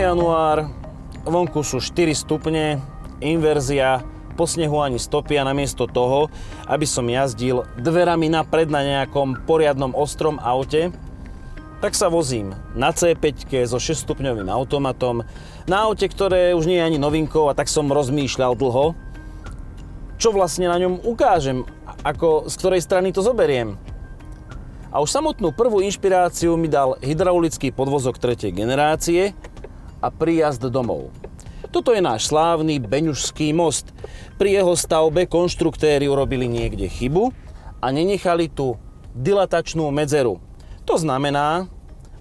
január, vonku sú 4 stupne, inverzia, po snehu ani stopy a namiesto toho, aby som jazdil dverami napred na nejakom poriadnom ostrom aute, tak sa vozím na C5 so 6-stupňovým automatom, na aute, ktoré už nie je ani novinkou, a tak som rozmýšľal dlho, čo vlastne na ňom ukážem, z ktorej strany to zoberiem. A už samotnú prvú inšpiráciu mi dal hydraulický podvozok 3. generácie a príjazd domov. Toto je náš slávny Beňušský most. Pri jeho stavbe konštruktéri urobili niekde chybu a nenechali tu dilatačnú medzeru. To znamená,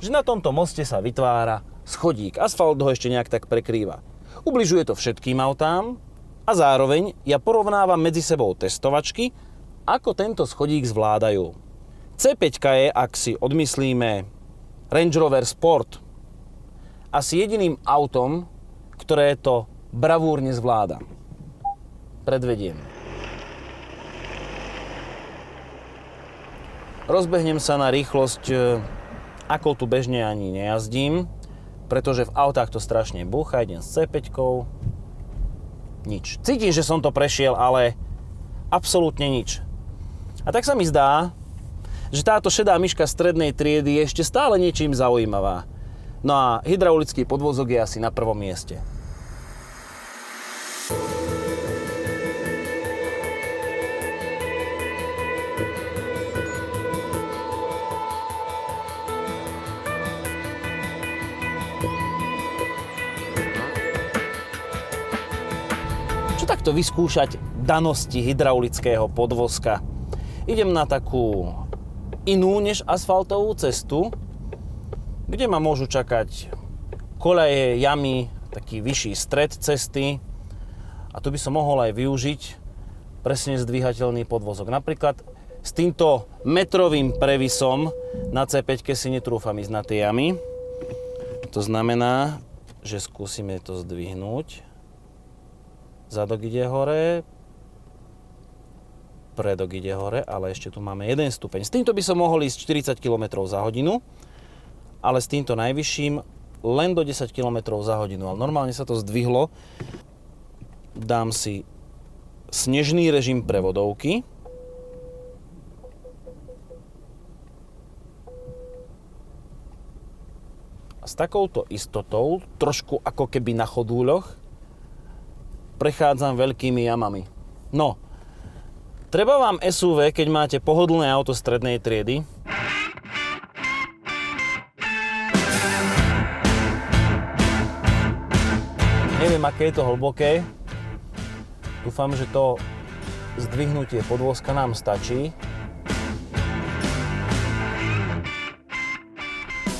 že na tomto moste sa vytvára schodík. Asfalt ho ešte nejak tak prekrýva. Ubližuje to všetkým autám a zároveň ja porovnávam medzi sebou testovačky, ako tento schodík zvládajú. C5 je, ak si odmyslíme Range Rover Sport, asi jediným autom, ktoré to bravúrne zvláda. Predvediem. Rozbehnem sa na rýchlosť, ako tu bežne ani nejazdím, pretože v autách to strašne búcha, idem s C5-kou. Nič. Cítim, že som to prešiel, ale absolútne nič. A tak sa mi zdá, že táto šedá myška strednej triedy je ešte stále niečím zaujímavá. No a hydraulický podvozok je asi na prvom mieste. Čo takto vyskúšať danosti hydraulického podvozka? Idem na takú inú než asfaltovú cestu, kde ma môžu čakať koľaje, jamy, taký vyšší stred cesty, a tu by som mohol aj využiť presne zdvíhateľný podvozok. Napríklad s týmto metrovým previsom na C5 si netrúfam ísť na tie jamy. To znamená, že skúsime to zdvihnúť. Zadok ide hore, predok ide hore, ale ešte tu máme 1 stupeň. S týmto by som mohol ísť 40 km za hodinu, ale s týmto najvyšším len do 10 km za hodinu. Ale normálne sa to zdvihlo. Dám si snežný režim prevodovky. A s takouto istotou, trošku ako keby na chodúľoch, prechádzam veľkými jamami. No, treba vám SUV, keď máte pohodlné auto strednej triedy. Neviem, aké je to hlboké. Dúfam, že to zdvihnutie podvozka nám stačí.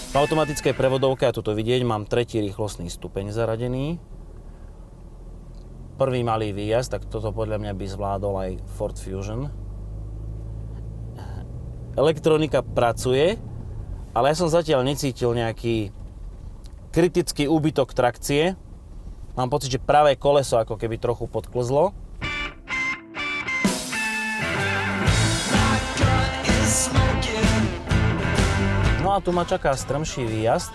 V automatickej prevodovke, a toto vidieť, mám 3. rýchlostný stupeň zaradený. Prvý malý výjazd, tak toto podľa mňa by zvládol aj Ford Fusion. Elektronika pracuje, ale ja som zatiaľ necítil nejaký kritický úbytok trakcie. Mám pocit, že pravé koleso ako keby trochu podklzlo. No a tu ma čaká strmší výjazd.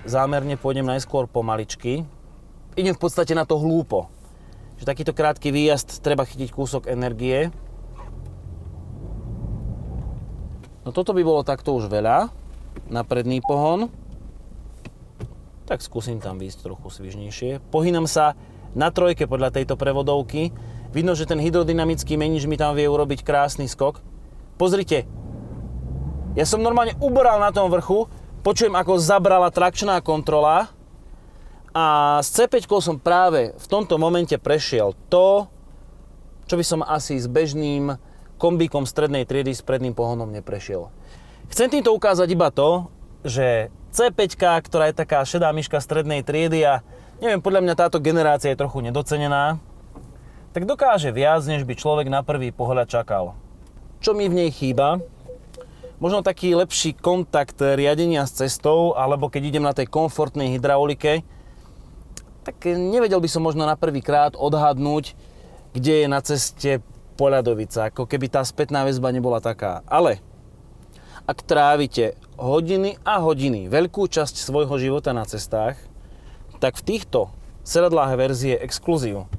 Zámerne pôjdem najskôr pomaličky. Idem v podstate na to hlúpo. Že takýto krátky výjazd treba chytiť kúsok energie. No toto by bolo takto už veľa na predný pohon. Tak skúsim tam výjsť trochu svižnejšie. Pohynam sa na 3 podľa tejto prevodovky. Vidno, že ten hydrodynamický menič mi tam vie urobiť krásny skok. Pozrite, ja som normálne uboral na tom vrchu, počujem, ako zabrala trakčná kontrola a s C5 som práve v tomto momente prešiel to, čo by som asi s bežným kombíkom strednej triedy s predným pohonom neprešiel. Chcem týmto ukázať iba to, že C5, ktorá je taká šedá myška strednej triedy a neviem, podľa mňa táto generácia je trochu nedocenená, tak dokáže viac, než by človek na prvý pohľad čakal. Čo mi v nej chýba? Možno taký lepší kontakt riadenia s cestou, alebo keď idem na tej komfortnej hydraulike, tak nevedel by som možno na prvý krát odhadnúť, kde je na ceste poľadovica, ako keby tá spätná väzba nebola taká. Ale ak trávite hodiny a hodiny, veľkú časť svojho života na cestách, tak v týchto sedadlách verzie Exclusive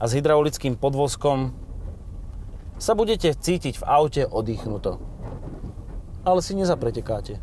a s hydraulickým podvozkom sa budete cítiť v aute oddychnuto. Ale si nezapretekáte.